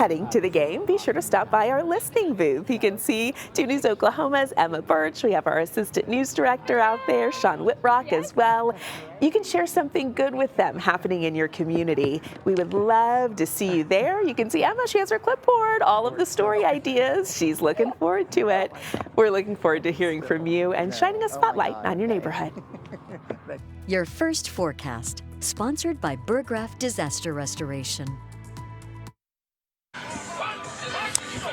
heading to the game, be sure to stop by our listening booth. You can see 2 News Oklahoma's Emma Birch. We have our assistant news director out there, Sean Whitrock, as well. You can share something good with them happening in your community. We would love to see you there. You can see Emma, she has her clipboard, all of the story ideas. She's looking forward to it. We're looking forward to hearing from you and shining a spotlight on your neighborhood. Your first forecast, sponsored by Burgraff Disaster Restoration.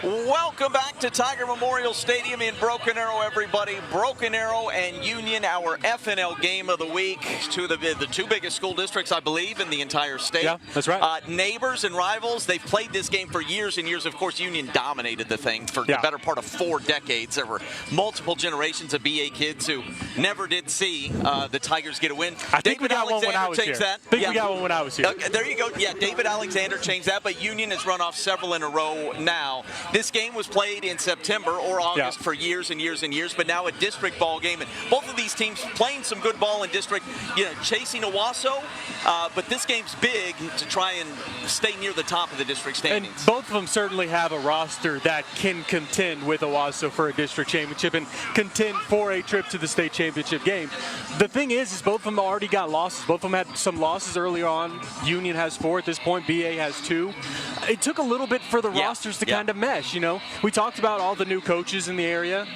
Welcome back to Tiger Memorial Stadium in Broken Arrow, everybody. Broken Arrow and Union, our FNL game of the week. The two biggest school districts, I believe, in the entire state. Yeah, that's right. Neighbors and rivals. They've played this game for years and years. Of course, Union dominated the thing for the better part of 4 decades. There were multiple generations of BA kids who never did see the Tigers get a win. I think we got one when I was here. We got one when I was here. Okay, there you go. Yeah, David Alexander changed that, but Union has run off several in a row now. This game was played in September or August for years and years and years, but now a district ball game. And both of these teams playing some good ball in district, chasing Owasso, but this game's big to try and stay near the top of the district standings. And both of them certainly have a roster that can contend with Owasso for a district championship and contend for a trip to the state championship game. The thing is both of them already got losses. Both of them had some losses earlier on. Union has 4 at this point. BA has 2. It took a little bit for the rosters to kind of mesh, We talked about all the new coaches in the area.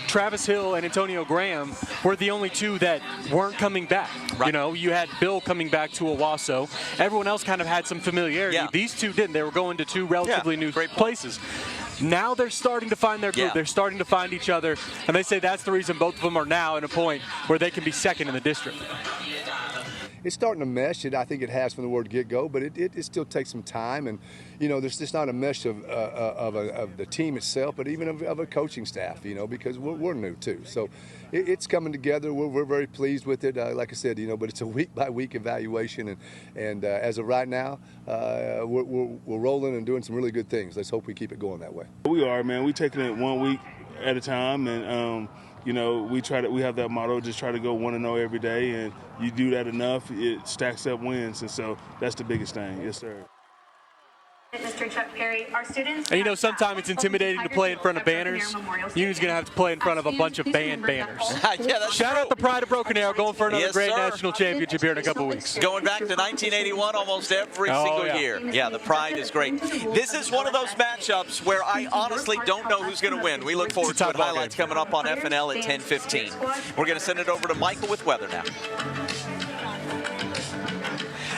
Travis Hill and Antonio Graham were the only 2 that weren't coming back. Right. You had Bill coming back to Owasso. Everyone else kind of had some familiarity. Yeah. These 2 didn't. They were going to 2 relatively new places. Now they're starting to find their group. Yeah. They're starting to find each other. And they say that's the reason both of them are now at a point where they can be second in the district. It's starting to mesh. I think it has from the word get-go, but it still takes some time. And, there's just not a mesh of the team itself, but even of a coaching staff, because we're new too. So it's coming together. We're very pleased with it. Like I said, but it's a week-by-week evaluation. And as of right now, we're rolling and doing some really good things. Let's hope we keep it going that way. We are, man. We're taking it 1 week at a time. And, we have that motto, just try to go 1-0 every day, and you do that enough, it stacks up wins, and so that's the biggest thing. Yes, sir. Mr. Chuck Perry, our students. And sometimes it's intimidating to play in front of banners. Union's going to have to play in front of a bunch of banned banners. Shout out the Pride of Broken Arrow, going for another great national championship here in a couple weeks. Going back to 1981 almost every single year. Yeah, the Pride is great. This is one of those matchups where I honestly don't know who's going to win. We look forward to it. Highlights coming up on FNL at 10:15. We're going to send it over to Michael with weather now.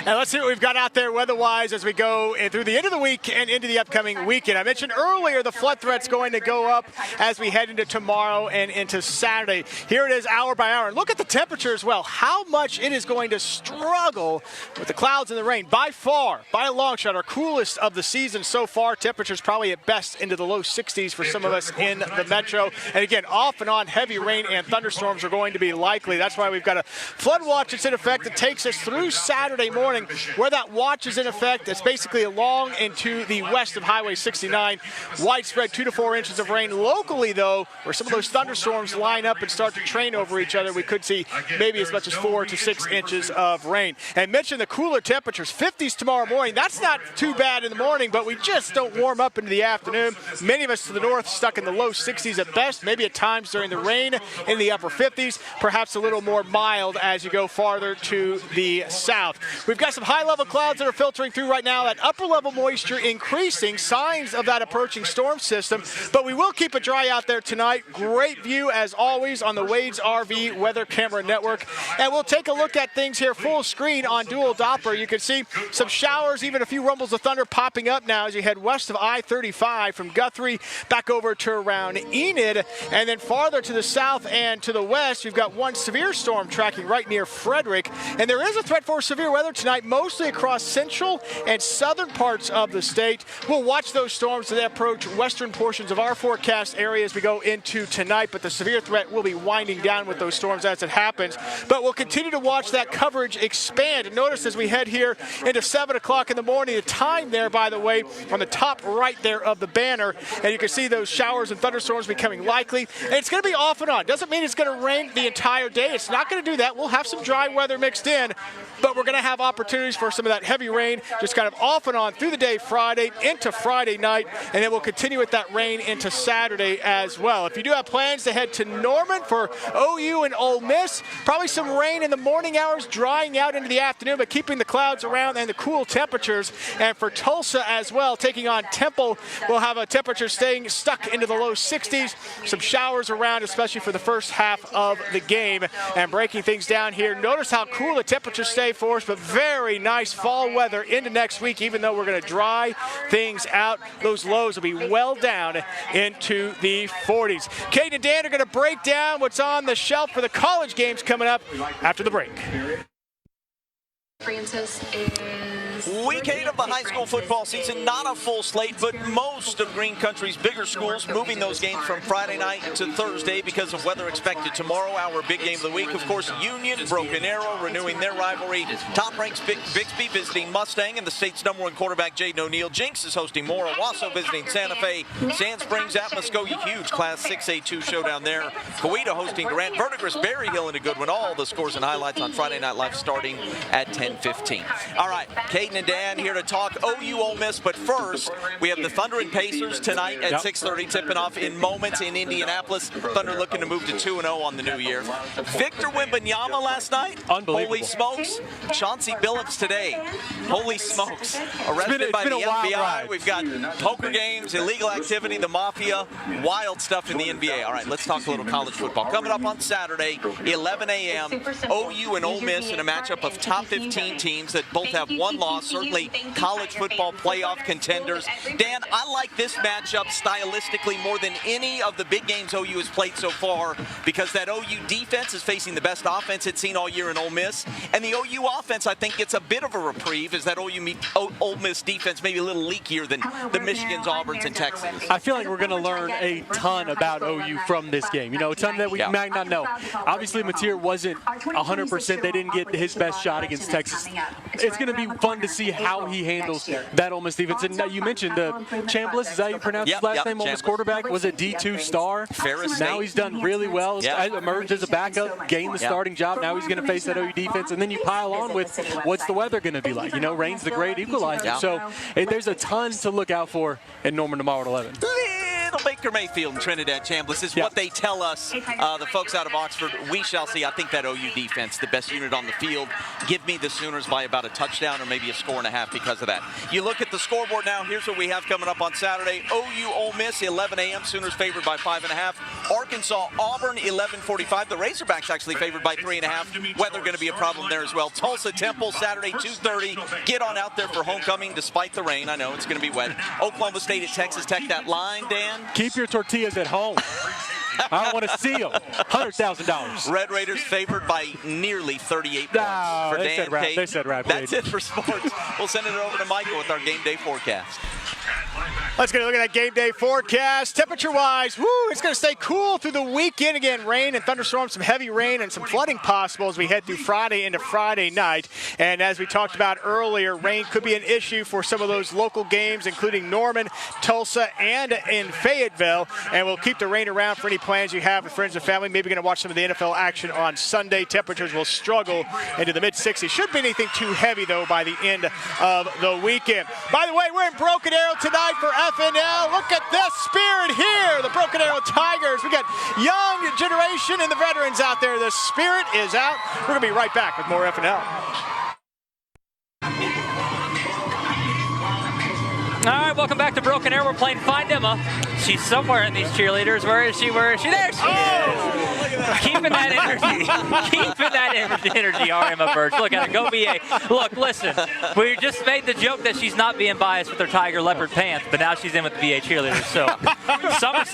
And let's see what we've got out there weather-wise as we go through the end of the week and into the upcoming weekend. I mentioned earlier the flood threat's going to go up as we head into tomorrow and into Saturday. Here it is hour by hour. And look at the temperature as well, how much it is going to struggle with the clouds and the rain. By far, by a long shot, our coolest of the season so far. Temperatures probably at best into the low 60s for some of us in the metro. And again, off and on heavy rain and thunderstorms are going to be likely. That's why we've got a flood watch that's in effect that takes us through Saturday morning. Where that watch is in effect, it's basically along into the west of Highway 69. Widespread 2 to 4 inches of rain. Locally, though, where some of those thunderstorms line up and start to train over each other, we could see maybe as much as 4 to 6 inches of rain. And mention the cooler temperatures, 50s tomorrow morning. That's not too bad in the morning, but we just don't warm up into the afternoon. Many of us to the north stuck in the low 60s at best, maybe at times during the rain in the upper 50s, perhaps a little more mild as you go farther to the south. We've got some high-level clouds that are filtering through right now. That upper-level moisture increasing, signs of that approaching storm system. But we will keep it dry out there tonight. Great view, as always, on the Wade's RV Weather Camera Network. And we'll take a look at things here full screen on dual Doppler. You can see some showers, even a few rumbles of thunder popping up now as you head west of I-35 from Guthrie back over to around Enid. And then farther to the south and to the west, you've got one severe storm tracking right near Frederick. And there is a threat for severe weather tonight, mostly across central and southern parts of the state. We'll watch those storms as they approach western portions of our forecast area as we go into tonight, but the severe threat will be winding down with those storms as it happens. But we'll continue to watch that coverage expand. And notice as we head here into 7 o'clock in the morning, the time there, by the way, on the top right there of the banner, and you can see those showers and thunderstorms becoming likely. And it's going to be off and on. Doesn't mean it's going to rain the entire day. It's not going to do that. We'll have some dry weather mixed in, but we're going to have opportunities opportunities for some of that heavy rain, just kind of off and on through the day Friday into Friday night, and then we'll continue with that rain into Saturday as well. If you do have plans to head to Norman for OU and Ole Miss, probably some rain in the morning hours, drying out into the afternoon, but keeping the clouds around and the cool temperatures. And for Tulsa as well, taking on Temple, we'll have a temperature staying stuck into the low 60s. Some showers around, especially for the first half of the game. And breaking things down here, notice how cool the temperatures stay for us, but very nice fall weather into next week, even though we're going to dry things out. Those lows will be well down into the 40s. Kate and Dan are going to break down what's on the shelf for the college games coming up after the break. Francis is Week 8 of the high school football season, not a full slate, but most of Green Country's bigger schools moving those games from Friday night to Thursday because of weather expected tomorrow. Our big game of the week, of course, Union, Broken Arrow, renewing their rivalry. Top-ranked Bixby visiting Mustang, and the state's #1 quarterback, Jaden O'Neal. Jinx is hosting Moore. Owasso visiting Santa Fe. Sand Springs at Muskogee, huge Class 6A2 showdown there. Coweta hosting Durant. Verdigris, Berry Hill in a good one. All the scores and highlights on Friday Night Live starting at 10:15. All right, Caden and Dan here to talk OU Ole Miss, but first, we have the Thunder and Pacers tonight at 6:30, tipping off in moments in Indianapolis. Thunder looking to move to 2-0 on the new year. Victor Wembanyama last night. Unbelievable. Holy smokes. Chauncey Billups today. Holy smokes. Arrested by the FBI. We've got poker games, illegal activity, the mafia, wild stuff in the NBA. All right, let's talk a little college football. Coming up on Saturday, 11 a.m., OU and Ole Miss in a matchup of top 15 teams that both have one loss, certainly college football playoff contenders. Dan, I like this matchup stylistically more than any of the big games OU has played so far because that OU defense is facing the best offense it's seen all year in Ole Miss, and the OU offense, I think, gets a bit of a reprieve as that Ole Miss defense maybe a little leakier than the Michigans, Auburns, and Texans. I feel like we're going to learn a ton about OU from this game. You know, a ton that we might not know. Obviously, Mateer wasn't 100%. They didn't get his best shot against Texas. It's going to be fun to see how he handles that Ole Miss defense. And you mentioned Chambliss, is that how you pronounce his last name? Ole Miss quarterback was a D2 star. Now he's done really well. Emerged as a backup, gained the starting job. Now he's going to face that OU defense. And then you pile on with what's the weather going to be like. You know, rain's the great equalizer. So there's a ton to look out for in Norman tomorrow at 11. Little Baker Mayfield and Trinidad Chambliss is what they tell us, the folks out of Oxford. We shall see. I think that OU defense, the best unit on the field. Give me the Sooners by about a touchdown or maybe a score and a half because of that. You look at the scoreboard now. Here's what we have coming up on Saturday. OU Ole Miss, 11 a.m. Sooners favored by 5.5. Arkansas Auburn, 11:45. The Razorbacks actually favored by 3.5. Weather going to be a problem there as well. Tulsa Temple, Saturday, 2:30. Get on out there for homecoming despite the rain. I know it's going to be wet. Oklahoma State at Texas Tech. That line, Dan? Keep your tortillas at home. I want to see them. $100,000. Red Raiders favored by nearly 38 points. For Dan Tate. They said rap. That's it for sports. We'll send it over to Michael with our game day forecast. Let's get a look at that game day forecast. Temperature-wise, it's going to stay cool through the weekend. Again, rain and thunderstorms, some heavy rain and some flooding possible as we head through Friday into Friday night. And as we talked about earlier, rain could be an issue for some of those local games, including Norman, Tulsa, and in Fayetteville. And we'll keep the rain around for any plans you have with friends and family. Maybe going to watch some of the NFL action on Sunday. Temperatures will struggle into the mid-60s. Shouldn't be anything too heavy, though, by the end of the weekend. By the way, we're in Broken Arrow tonight for FNL. Look at this spirit here, the Broken Arrow Tigers. We got young generation and the veterans out there. The spirit is out. We're going to be right back with more FNL. All right, welcome back to Broken Arrow. We're playing Find Emma. She's somewhere in these cheerleaders. Where is she? Where is she? There she is. Keeping that energy. Keeping that energy, our Emma Birch. Look at her. Go VA. Look, listen. We just made the joke that she's not being biased with her tiger leopard pants, but now she's in with the VA cheerleaders. So some are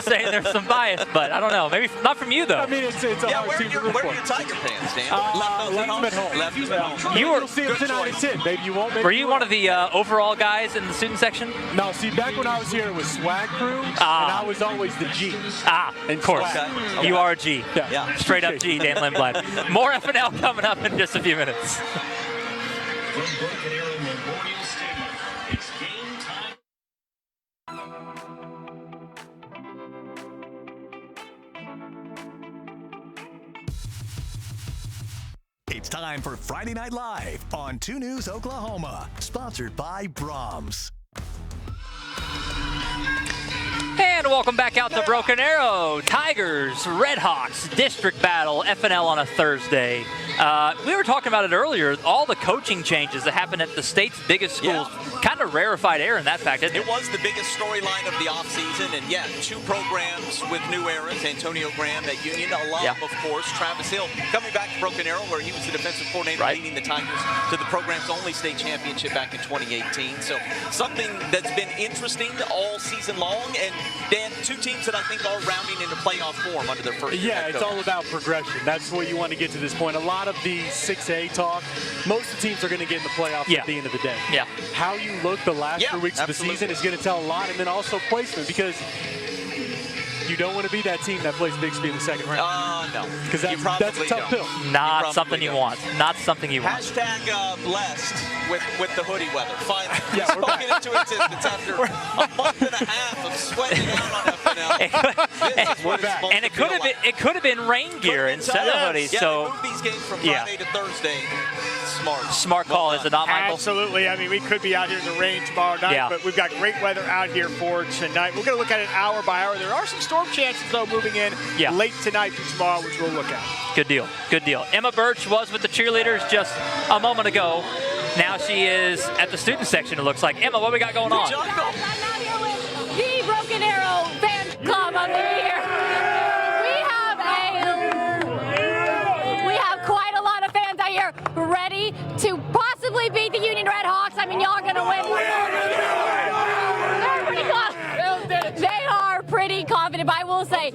saying there's some bias, but I don't know. Maybe not from you, though. I mean, it's a hard team to root Where for. are your tiger pants, Dan? Left them at home. You'll see them tonight at 10, baby. You won't. Were you one of the overall guys in the student section? No, see, back when I was here, it was Swag Crew, and I was always the G. Of course. Okay. You are a G. Yeah. Straight up G, Dan Lindblad. More FNL coming up in just a few minutes. It's time time for Friday Night Live on 2 News Oklahoma, sponsored by Brahms. And welcome back out to Broken Arrow. Tigers, Redhawks, district battle, FNL on a Thursday. We were talking about it earlier. All the coaching changes that happened at the state's biggest schools kind of rarefied air in that fact, isn't it? It was the biggest storyline of the offseason, and yeah, 2 programs with new eras. Antonio Graham at Union, alum, of course. Travis Hill coming back to Broken Arrow, where he was the defensive coordinator, leading the Tigers to the program's only state championship back in 2018. So something that's been interesting all season long, and Dan, 2 teams that I think are rounding into playoff form under their first year. Yeah, it's all about progression. That's what you want to get to this point. A lot of the 6A talk, most of the teams are going to get in the playoffs at the end of the day. Yeah. How you look the last 3 weeks of the season is going to tell a lot, and then also placement, because you don't want to be that team that plays Bixby in the second round. No. Because that's a tough pill. Not something you want. Not something you want. Hashtag blessed with the hoodie weather. Finally, spoken into existence after a month and a half of sweating out on FNL. And it could have been rain gear instead of hoodies. Yeah, so they moved these games from Friday to Thursday. Smart call, is it not, Michael? Absolutely. I mean, we could be out here in the rain tomorrow night, but we've got great weather out here for tonight. We're going to look at it hour by hour. There are some storm chances, though, moving in late tonight to tomorrow, which we'll look at. Good deal. Good deal. Emma Birch was with the cheerleaders just a moment ago. Now she is at the student section, it looks like. Emma, what we got going on? I'm out here with the Broken Arrow fan club up here. We have quite a lot of fans out here ready to possibly beat the Union Redhawks. I mean, y'all are going to win. They are pretty confident, but I will say,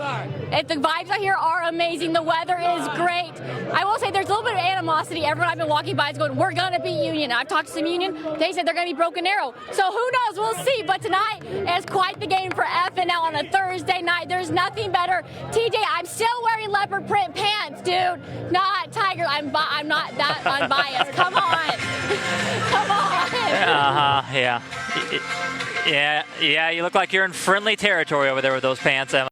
if the vibes out here are amazing, the weather is great. I will say there's a little bit of animosity. Everyone I've been walking by is going, we're going to beat Union. I've talked to some Union. They said they're going to be Broken Arrow. So who knows? We'll see. But tonight is quite the game for FNL on a Thursday night. There's nothing better. TJ, I'm still wearing leopard print pants, dude. Not Tiger. I'm not that unbiased. Come on. Come on. Yeah, you look like you're in friendly territory over there with those pants, Emma.